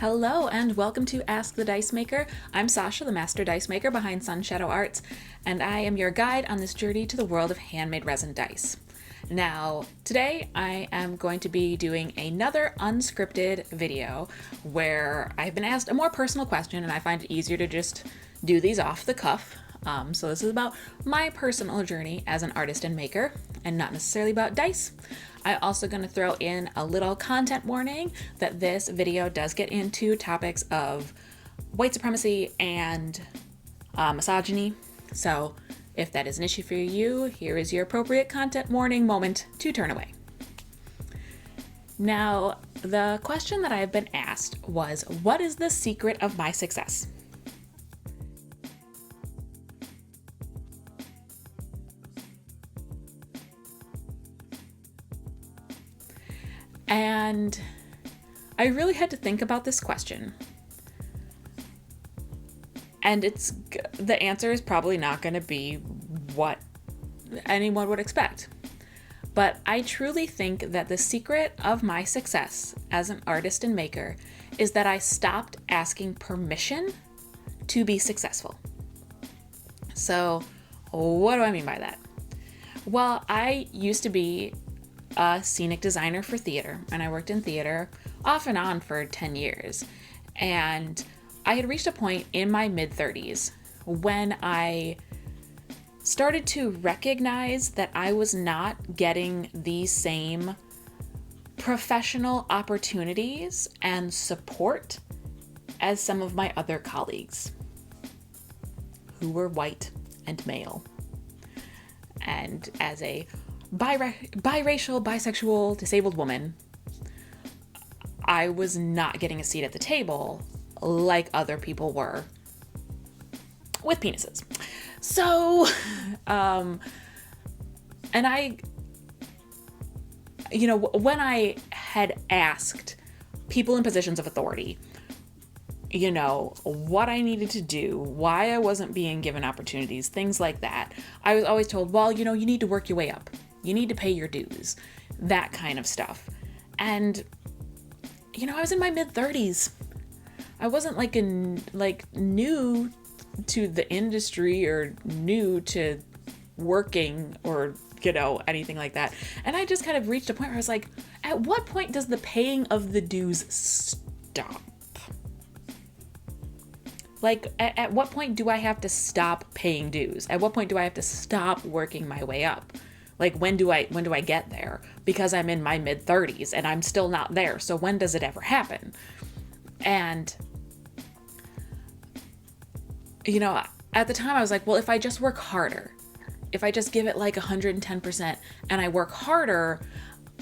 Hello and welcome to Ask the Dice Maker. I'm Sasha, the master dice maker behind Sunshadeau Arts, and I am your guide on this journey to the world of handmade resin dice. Now, today I am going to be doing another unscripted video where I've been asked a more personal question, and I find it easier to just do these off the cuff. So this is about my personal journey as an artist and maker, and not necessarily about dice. I'm also going to throw in a little content warning that this video does get into topics of white supremacy and misogyny. So if that is an issue for you, here is your appropriate content warning moment to turn away. Now, the question that I've been asked was, what is the secret of my success? And I really had to think about this question. And the answer is probably not going to be what anyone would expect. But I truly think that the secret of my success as an artist and maker is that I stopped asking permission to be successful. So, what do I mean by that? Well, I used to be a scenic designer for theater, and I worked in theater off and on for 10 years. And I had reached a point in my mid-30s when I started to recognize that I was not getting the same professional opportunities and support as some of my other colleagues who were white and male. And as a biracial, bisexual, disabled woman, I was not getting a seat at the table like other people were with penises. So, and I, when I had asked people in positions of authority, what I needed to do, why I wasn't being given opportunities, things like that, I was always told, well, you need to work your way up. You need to pay your dues, that kind of stuff. And, I was in my mid-30s. I wasn't new to the industry or new to working or, anything like that. And I just kind of reached a point where I was like, at what point does the paying of the dues stop? At what point do I have to stop paying dues? At what point do I have to stop working my way up? When do I get there? Because I'm in my mid-30s and I'm still not there. So when does it ever happen? And, at the time I was like, well, if I just work harder, if I just give it 110% and I work harder,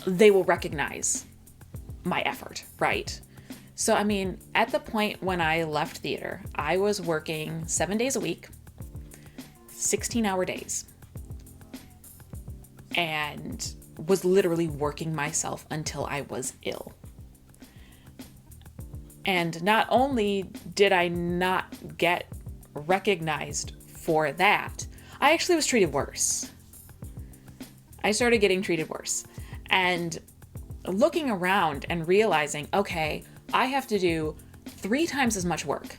they will recognize my effort, right? So, at the point when I left theater, I was working 7 days a week, 16-hour days, and was literally working myself until I was ill. And not only did I not get recognized for that, I actually was treated worse. I started getting treated worse. And looking around and realizing, okay, I have to do 3 times as much work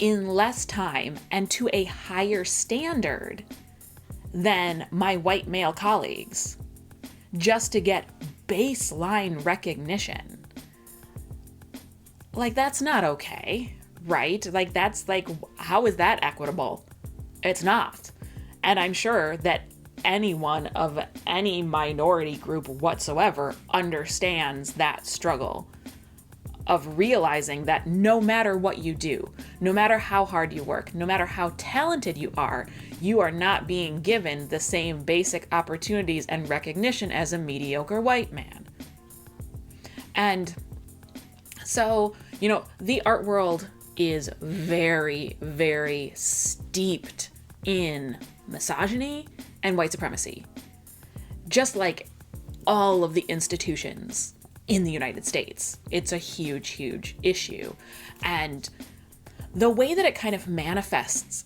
in less time and to a higher standard than my white male colleagues just to get baseline recognition. That's not okay, right? How is that equitable? It's not. And I'm sure that anyone of any minority group whatsoever understands that struggle of realizing that no matter what you do, no matter how hard you work, no matter how talented you are not being given the same basic opportunities and recognition as a mediocre white man. And so, the art world is very, very steeped in misogyny and white supremacy, just like all of the institutions in the United States. It's a huge, huge issue. And the way that it kind of manifests,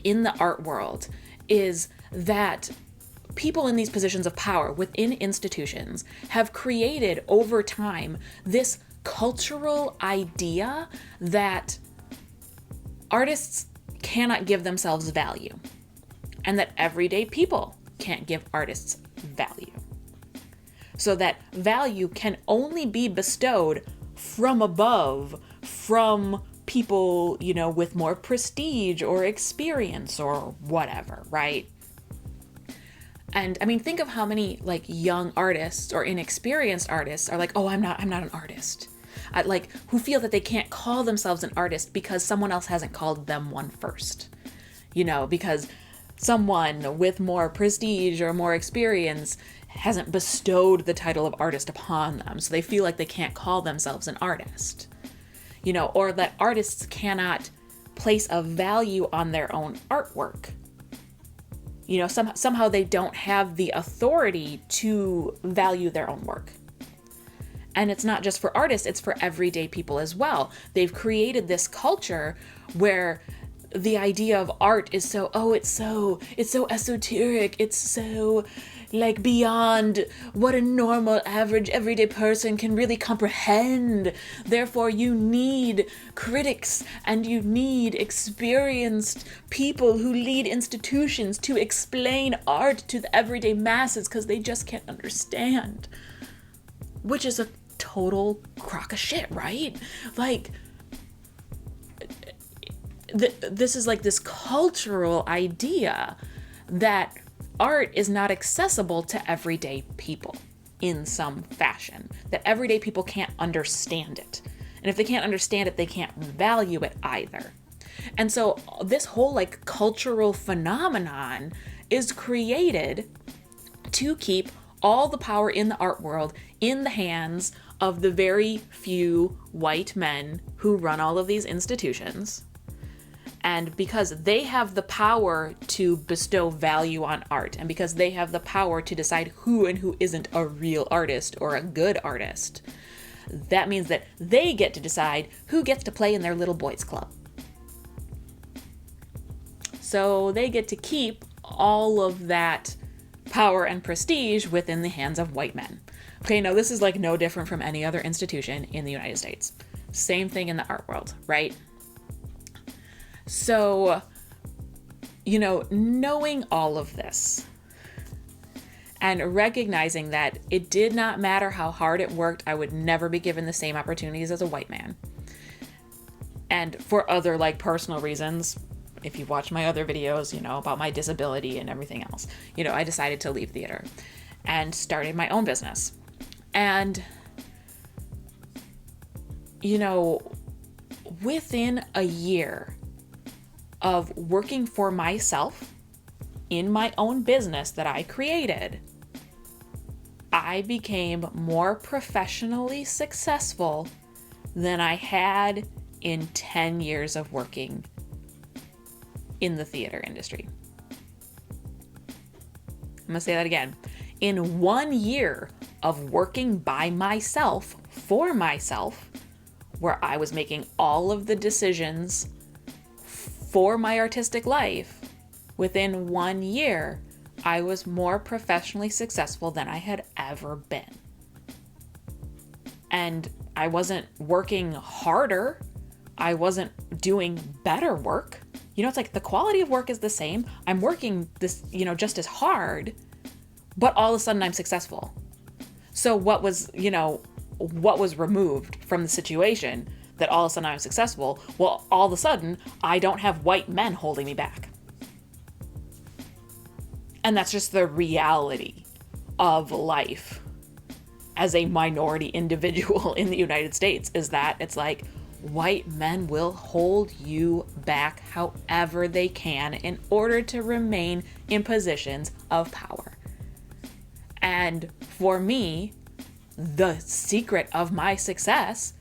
in the art world, is that people in these positions of power within institutions have created over time this cultural idea that artists cannot give themselves value, and that everyday people can't give artists value. So that value can only be bestowed from above, from people, with more prestige or experience or whatever, right? And I mean, think of how many like young artists or inexperienced artists are like, oh, I'm not an artist. Who feel that they can't call themselves an artist because someone else hasn't called them one first. Because someone with more prestige or more experience hasn't bestowed the title of artist upon them. So they feel like they can't call themselves an artist. Or that artists cannot place a value on their own artwork. Somehow they don't have the authority to value their own work. And it's not just for artists, it's for everyday people as well. They've created this culture where the idea of art is it's so esoteric, it's so like beyond what a normal, average, everyday person can really comprehend. Therefore, you need critics and you need experienced people who lead institutions to explain art to the everyday masses because they just can't understand. Which is a total crock of shit, right? This is like this cultural idea that art is not accessible to everyday people in some fashion, that everyday people can't understand it. And if they can't understand it, they can't value it either. And so this whole like cultural phenomenon is created to keep all the power in the art world in the hands of the very few white men who run all of these institutions. And because they have the power to bestow value on art, and because they have the power to decide who and who isn't a real artist or a good artist, that means that they get to decide who gets to play in their little boys club. So they get to keep all of that power and prestige within the hands of white men. Okay, now this is like no different from any other institution in the United States. Same thing in the art world, right? So, knowing all of this and recognizing that it did not matter how hard it worked, I would never be given the same opportunities as a white man. And for other like personal reasons, if you've watched my other videos, about my disability and everything else, I decided to leave theater and started my own business. And, within a year of working for myself in my own business that I created, I became more professionally successful than I had in 10 years of working in the theater industry. I'm gonna say that again. In 1 year of working by myself, for myself, where I was making all of the decisions for my artistic life, within 1 year, I was more professionally successful than I had ever been. And I wasn't working harder. I wasn't doing better work. It's like the quality of work is the same. I'm working this, just as hard, but all of a sudden I'm successful. So what was removed from the situation that all of a sudden I'm successful? Well, all of a sudden I don't have white men holding me back. And that's just the reality of life as a minority individual in the United States, is that it's like white men will hold you back however they can in order to remain in positions of power. And for me, the secret of my success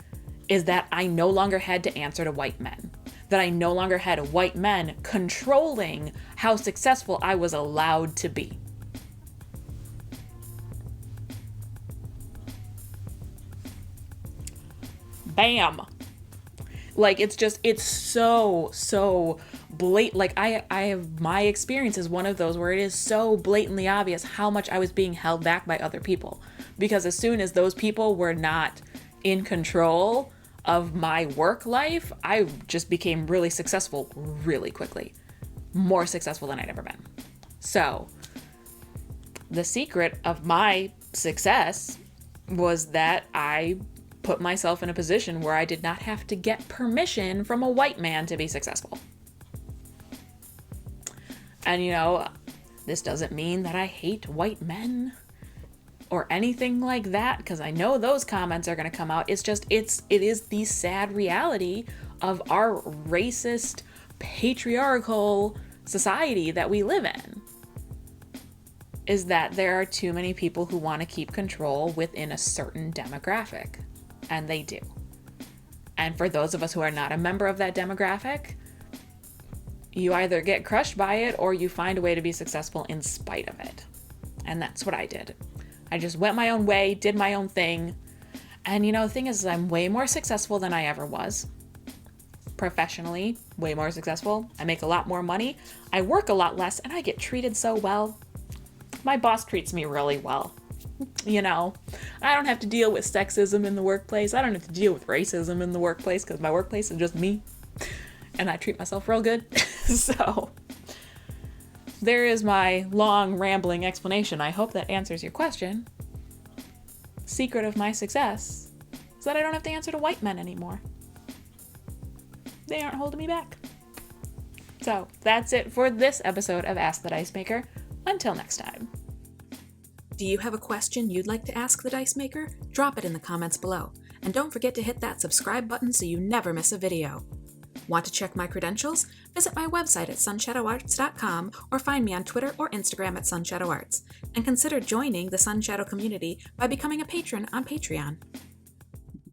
is that I no longer had to answer to white men. That I no longer had white men controlling how successful I was allowed to be. Bam! Like, it's so blatant. Like, I have, my experience is one of those where it is so blatantly obvious how much I was being held back by other people. Because as soon as those people were not in control of my work life, I just became really successful really quickly. More successful than I'd ever been. So, the secret of my success was that I put myself in a position where I did not have to get permission from a white man to be successful. And this doesn't mean that I hate white men or anything like that, because I know those comments are going to come out. It's just, it is the sad reality of our racist, patriarchal society that we live in, is that there are too many people who want to keep control within a certain demographic, and they do. And for those of us who are not a member of that demographic, you either get crushed by it or you find a way to be successful in spite of it. And that's what I did. I just went my own way, did my own thing. And the thing is, I'm way more successful than I ever was. Professionally, way more successful. I make a lot more money. I work a lot less, and I get treated so well. My boss treats me really well. I don't have to deal with sexism in the workplace. I don't have to deal with racism in the workplace because my workplace is just me. And I treat myself real good. So there is my long, rambling explanation. I hope that answers your question. Secret of my success is that I don't have to answer to white men anymore. They aren't holding me back. So that's it for this episode of Ask the Dice Maker. Until next time. Do you have a question you'd like to ask the Dice Maker? Drop it in the comments below. And don't forget to hit that subscribe button so you never miss a video. Want to check my credentials? Visit my website at sunshadowarts.com or find me on Twitter or Instagram at Sunshadow Arts. And consider joining the Sunshadow community by becoming a patron on Patreon.